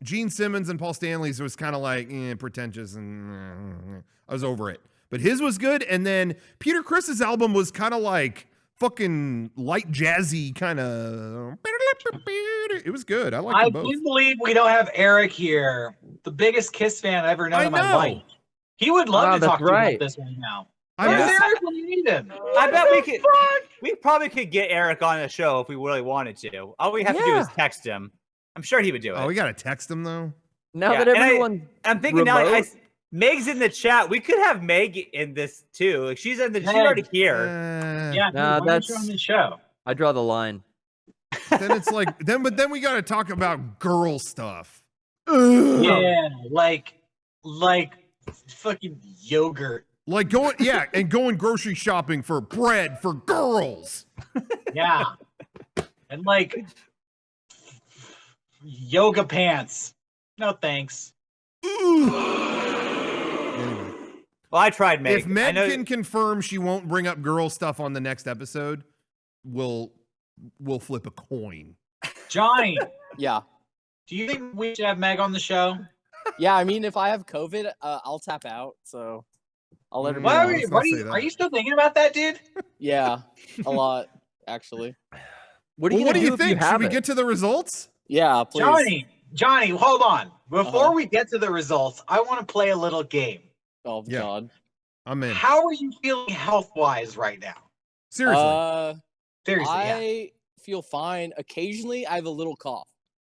Gene Simmons and Paul Stanley's was kind of like pretentious, and I was over it. But his was good. And then Peter Criss's album was kind of like fucking light jazzy kind of. It was good. I like them both. I can't believe we don't have Eric here, the biggest Kiss fan I've ever known in my life. He would love to talk to you about this right now. Where's Eric when you need him? I bet we probably could get Eric on the show if we really wanted to. All we have to do is text him. I'm sure he would do it. Oh, we got to text him though? Now that everyone, I'm thinking now. Meg's in the chat. We could have Meg in this too. Like she's already here. Yeah, nah, that's on the show. I draw the line. Then it's like but then we got to talk about girl stuff. Yeah, like fucking yogurt. Like going grocery shopping for bread for girls. Yeah, and like yoga pants. No thanks. Anyway. Well, I tried Meg. If Meg can confirm she won't bring up girl stuff on the next episode, we'll flip a coin. Johnny. Yeah. Do you think we should have Meg on the show? Yeah, I mean, if I have COVID, I'll tap out. So I'll let her know. Are you still thinking about that, dude? Yeah, a lot, actually. What do you think? Should we get to the results? Yeah, please. Johnny, hold on. Before we get to the results, I want to play a little game. Oh, God. I'm in. How are you feeling health-wise right now? Seriously. Seriously, I feel fine. Occasionally, I have a little cough.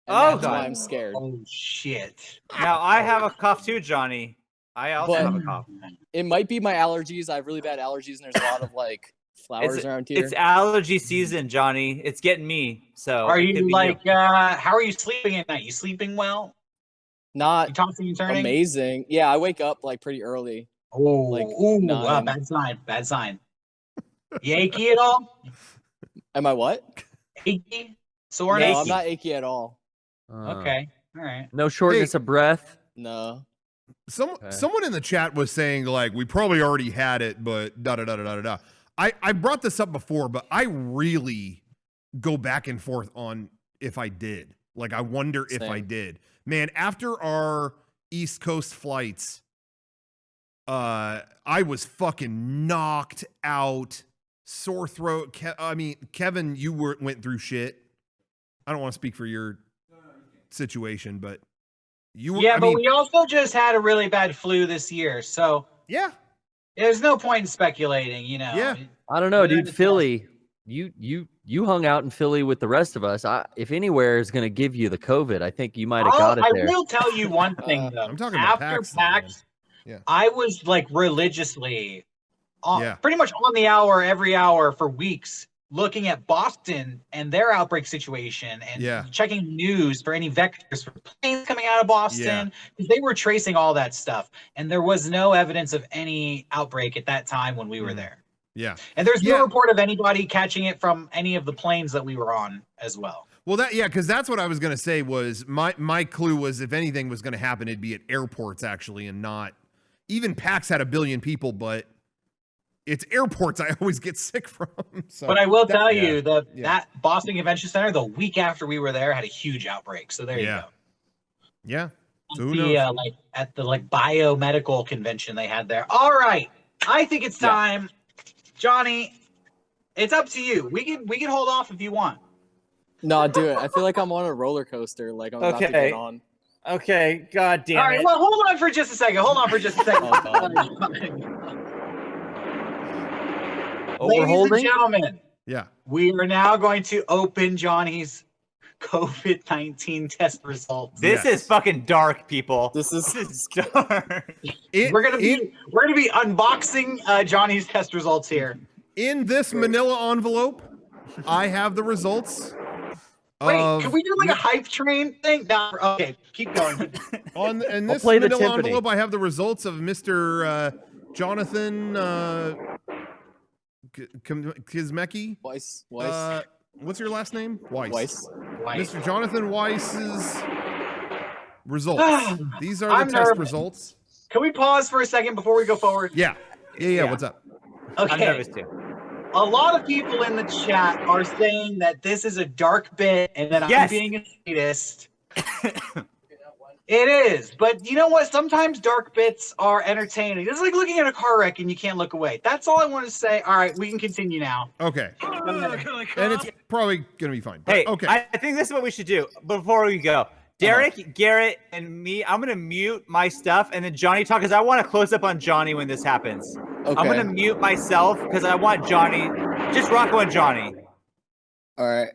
And that's why I'm scared. Oh, shit. Now, I have a cough too, Johnny. I also have a cough. It might be my allergies. I have really bad allergies, and there's a lot of, like, flowers around here. It's allergy season, Johnny. It's getting me. So are you like how are you sleeping at night? You sleeping well? Not you tossing and turning? Amazing. Yeah, I wake up like pretty early. Oh, like, bad sign. Bad sign. You achy at all? Am I what? Achy? Sore? No, I'm not achy at all. Okay. All right. No shortness of breath. No. Someone in the chat was saying like we probably already had it, but da da da da da da. I brought this up before, but I really go back and forth on if I did. Like I wonder if I did. Man, after our East Coast flights, I was fucking knocked out, sore throat. Kevin, you went through shit. I don't want to speak for your situation, but you were. Yeah, but we also just had a really bad flu this year, so yeah, there's no point in speculating. You know. Yeah, I don't know, dude. Philly, you hung out in Philly with the rest of us. If anywhere is going to give you the COVID, I think you might have got it there. I will tell you one thing though. I'm talking about after PAX. Yeah. I was like religiously, pretty much on the hour, every hour for weeks, looking at Boston and their outbreak situation and checking news for any vectors for planes coming out of Boston. Because they were tracing all that stuff. And there was no evidence of any outbreak at that time when we were there. Yeah. And there's no report of anybody catching it from any of the planes that we were on as well. Well, because that's what I was going to say was my clue was if anything was going to happen, it'd be at airports actually and not. Even PAX had 1 billion people, but it's airports I always get sick from. So but I will tell you that Boston Convention Center, the week after we were there, had a huge outbreak. So there you go. Yeah. So who knows? At the biomedical convention they had there. All right. I think it's time. Johnny, it's up to you. We can hold off if you want. No, do it. I feel like I'm on a roller coaster. Like I'm about to get on. Okay, god damn it. All right, well, hold on for just a second. Ladies and gentlemen, we are now going to open Johnny's COVID-19 test results. This is fucking dark, people. This is dark. We're gonna be unboxing Johnny's test results here. In this manila envelope, I have the results. Wait, can we do like a hype train thing? No, okay, keep going. In this manila envelope, I have the results of Mr. Jonathan Kizmecki. Weiss. What's your last name? Weiss. Mr. Jonathan Weiss's results. These are the test results. Can we pause for a second before we go forward? Yeah. What's up? Okay. I'm nervous too. A lot of people in the chat are saying that this is a dark bit and that I'm being a sadist. It is, but you know what? Sometimes dark bits are entertaining. It's like looking at a car wreck and you can't look away. That's all I want to say. All right, we can continue now. Okay. And it's probably going to be fine. Hey, okay. I think this is what we should do before we go. Derek, Garrett, and me, I'm going to mute my stuff and then Johnny talk because I want to close up on Johnny when this happens. Okay. I'm going to mute myself because I want Johnny, just Rocco and Johnny. All right.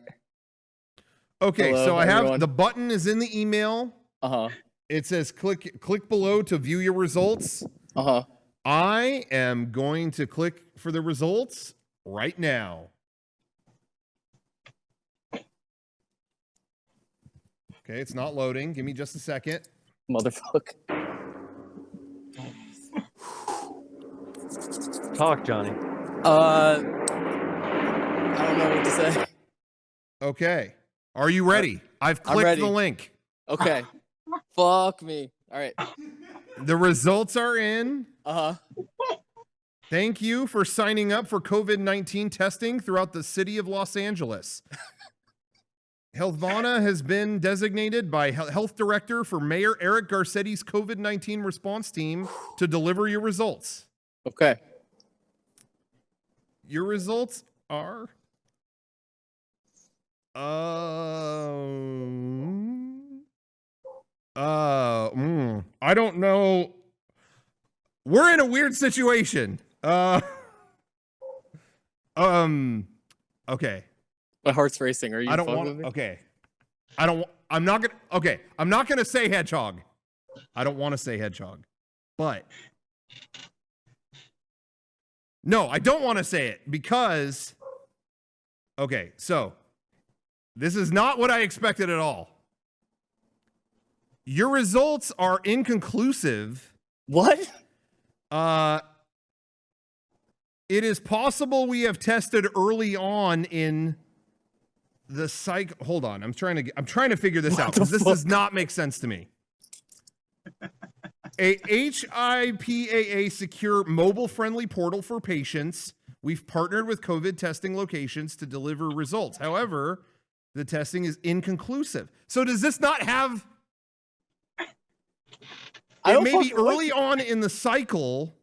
Okay, so I have the button is in the email. It says click below to view your results. Uh-huh. I am going to click for the results right now. Okay, it's not loading. Give me just a second. Motherfucker. Talk, Johnny. I don't know what to say. Okay. Are you ready? I've clicked ready. the link. Okay. Fuck me. All right. The results are in. Uh-huh. Thank you for signing up for COVID-19 testing throughout the city of Los Angeles. Healthvana has been designated by Health Director for Mayor Eric Garcetti's COVID-19 response team to deliver your results. Okay. Your results are... I don't know. We're in a weird situation. Okay. My heart's racing. Are you I don't fucking want. with me? Okay. I'm not gonna. Okay. I'm not gonna say hedgehog. I don't want to say hedgehog, but no, I don't want to say it because. Okay, so this is not what I expected at all. Your results are inconclusive. What? It is possible we have tested early on in the cycle. Hold on, I'm trying to figure this out because this does not make sense to me. A HIPAA secure mobile-friendly portal for patients. We've partnered with COVID testing locations to deliver results. However, the testing is inconclusive. So does this not have? It may be early on in the cycle.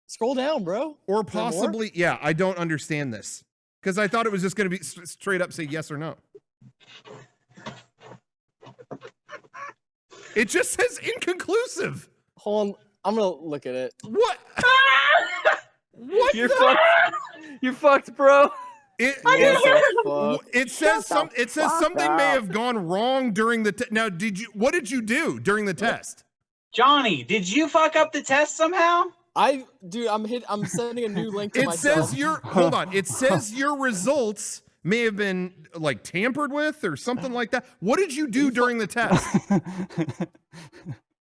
Scroll down, bro. Or possibly, yeah, I don't understand this. Because I thought it was just going to be straight up say yes or no. It just says inconclusive. Hold on. I'm going to look at it. What? What? You're fucked, bro. It says something may have gone wrong during the now what did you do during the test? Johnny, did you fuck up the test somehow? I'm sending a new link to myself. Hold on. It says your results may have been like tampered with or something like that. What did you do during the test?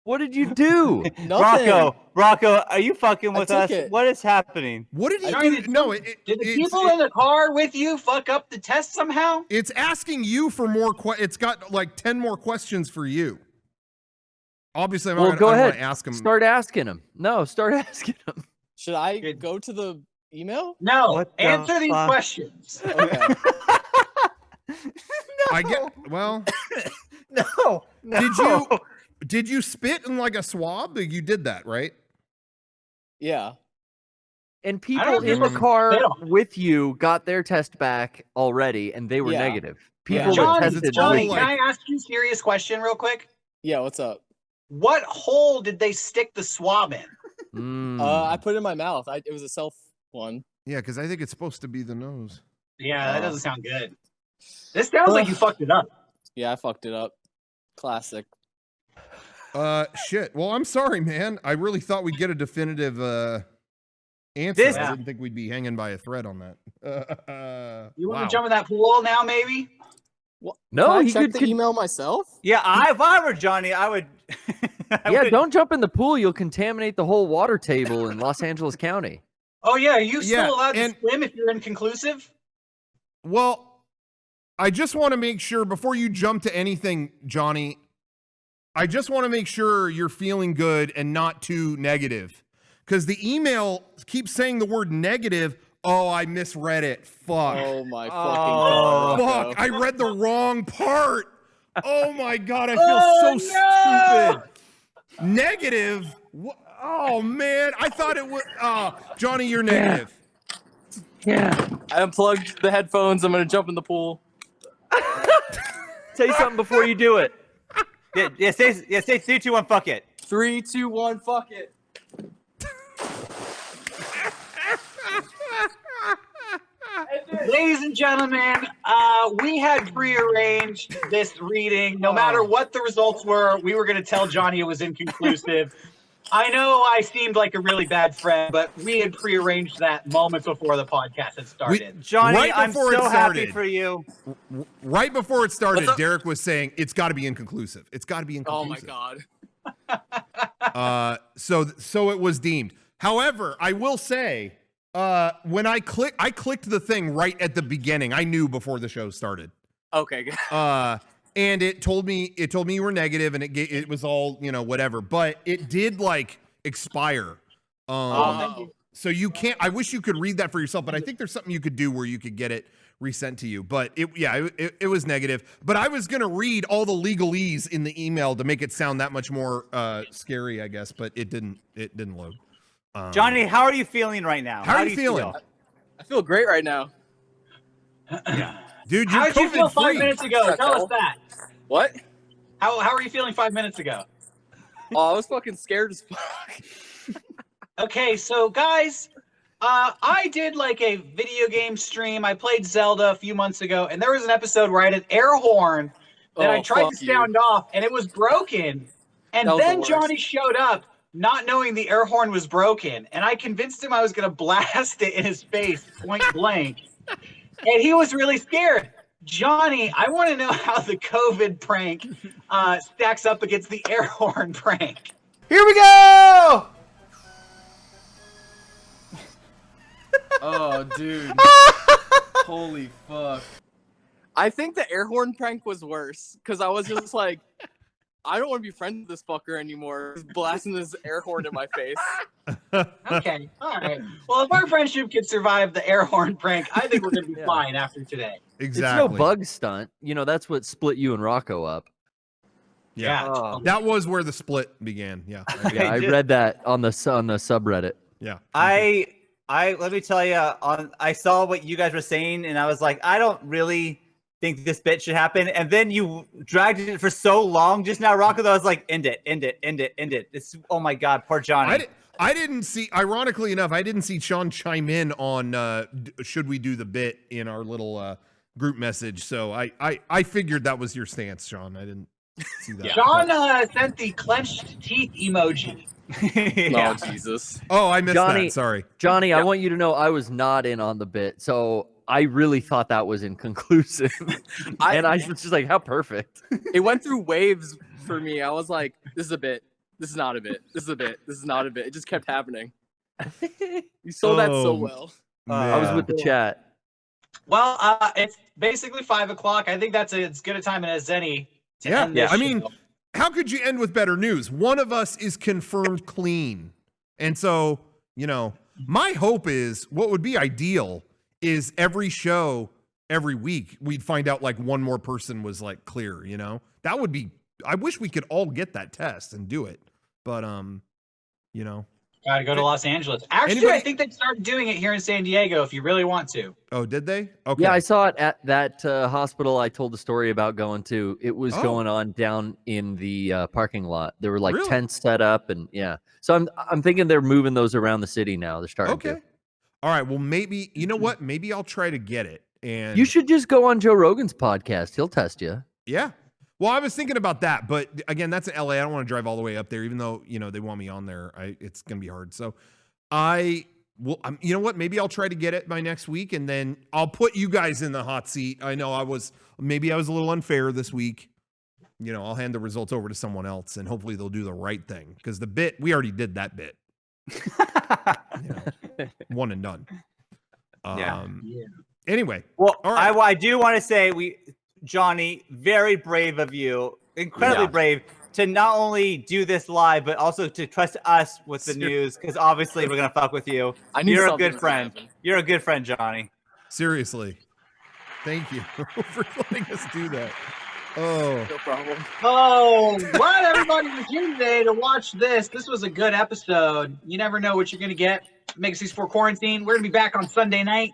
What did you do? Nothing. Rocco, are you fucking with us? it. What is happening? What did you do? No, did the people in the car with you fuck up the test somehow? It's asking you for more. It's got like 10 more questions for you. Obviously, I'm well, not go ahead. Want to ask him. Start asking him. No, start asking him. Should I go to the email? No. Answer these questions. Okay. I get. Well. No. Did you spit in like a swab? You did that, right? Yeah. And people in the car with you got their test back already, and they were negative. People that tested. Johnny, can I ask you a serious question real quick? Yeah, what's up? What hole did they stick the swab in? I put it in my mouth. It was a self one. Yeah, because I think it's supposed to be the nose. Yeah, that doesn't sound good. This sounds like you fucked it up. Yeah, I fucked it up. Classic. Shit. Well, I'm sorry, man. I really thought we'd get a definitive answer. I didn't think we'd be hanging by a thread on that. You want to jump in that pool now, maybe? What? No, you could email myself. Yeah, if I were Johnny, I would. Don't jump in the pool. You'll contaminate the whole water table in Los Angeles County. Oh yeah, are you still allowed to swim if you're inconclusive? Well, I just want to make sure before you jump to anything, Johnny. I just want to make sure you're feeling good and not too negative, because the email keeps saying the word negative. Oh, I misread it. Fuck. Oh my fucking god. Fuck. I read the wrong part. Oh my god, I feel so stupid. Negative. Oh man, I thought it was. Johnny, you're negative. Yeah. I unplugged the headphones. I'm gonna jump in the pool. Say something before you do it. Say 3, 2, 1, fuck it. 3, 2, 1, fuck it. Ladies and gentlemen, we had prearranged this reading. No matter what the results were, we were going to tell Johnny it was inconclusive. I know I seemed like a really bad friend, but we had prearranged that moments before the podcast had started. Johnny, right I'm before so it happy started. for you. Right before it started, Derek was saying it's got to be inconclusive. It's got to be inconclusive. Oh my god. So it was deemed. However, I will say, when I clicked the thing right at the beginning. I knew before the show started. Okay. Good. And it told me you were negative, and it was all, whatever. But it did like expire. Thank you. So you can't. I wish you could read that for yourself, but I think there's something you could do where you could get it resent to you. But it was negative. But I was gonna read all the legalese in the email to make it sound that much more scary, I guess. But it didn't load. Johnny, how are you feeling right now? How are you feeling? I feel great right now. Yeah, dude. You're How did you feel COVID-free. 5 minutes ago? Tell us that. What? How are you feeling 5 minutes ago? Oh, I was fucking scared as fuck. Okay, so guys, I did like a video game stream. I played Zelda a few months ago, and there was an episode where I had an air horn that I tried to sound off, and it was broken. And then Johnny showed up, not knowing the air horn was broken, and I convinced him I was going to blast it in his face, point blank. And he was really scared. Johnny, I want to know how the COVID prank stacks up against the air horn prank. Here we go! Oh, dude. Holy fuck. I think the air horn prank was worse because I was just like, I don't want to be friends with this fucker anymore. He's blasting this air horn in my face. Okay, all right. Well, if our friendship could survive the air horn prank, I think we're going to be fine after today. Exactly. It's no bug stunt. That's what split you and Rocco up. Yeah. That was where the split began. Yeah. Yeah, I read that on the subreddit. Yeah. I let me tell you, I saw what you guys were saying, and I was like, I don't really think this bit should happen. And then you dragged it for so long just now, Rocco, that I was like, end it. It's, oh my God, poor Johnny. I didn't see, ironically enough, I didn't see Sean chime in on should we do the bit in our little group message. So I figured that was your stance, Sean. I didn't see that. Sean sent the clenched teeth emoji. Oh, Jesus. Oh, I missed Johnny, that. Sorry. Johnny, I want you to know I was not in on the bit. So I really thought that was inconclusive. And I was just like, how perfect. It went through waves for me. I was like, this is a bit. This is not a bit. This is a bit. This is not a bit. It just kept happening. You sold that so well. I was with the chat. Well, it's basically 5 o'clock. I think that's as good a time as any to end this I mean, show. how could you end with better news? One of us is confirmed clean. And so, my hope is what would be ideal is every show, every week, we'd find out like one more person was like clear, That would be, I wish we could all get that test and do it. But, Gotta go to Los Angeles. Actually, I think they started doing it here in San Diego if you really want to. Oh, did they? Okay. Yeah, I saw it at that hospital I told the story about going to. It was going on down in the parking lot. There were like tents set up, and yeah. So I'm thinking they're moving those around the city now. They're starting to. All right. Well, maybe, you know what? Maybe I'll try to get it. And you should just go on Joe Rogan's podcast. He'll test you. Yeah. Well, I was thinking about that, but again, that's in LA. I don't want to drive all the way up there, even though, they want me on there. It's going to be hard. So I will, you know what? Maybe I'll try to get it by next week, and then I'll put you guys in the hot seat. I know I was a little unfair this week. I'll hand the results over to someone else, and hopefully they'll do the right thing. Because the bit, we already did that bit. One and done. Anyway. Well, right. I do want to say Johnny, very brave of you, incredibly brave to not only do this live, but also to trust us with the news, because obviously we're going to fuck with you. You're a good friend. You're a good friend, Johnny. Seriously. Thank you for letting us do that. Oh. No problem. Oh, glad everybody was here today to watch this. This was a good episode. You never know what you're going to get. Mega64 Quarantine. We're going to be back on Sunday night.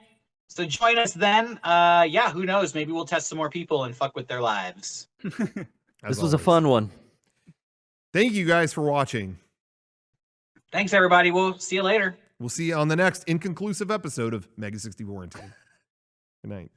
So join us then. Who knows? Maybe we'll test some more people and fuck with their lives. This was a fun one. Thank you guys for watching. Thanks, everybody. We'll see you later. We'll see you on the next inconclusive episode of Mega64antine. Good night.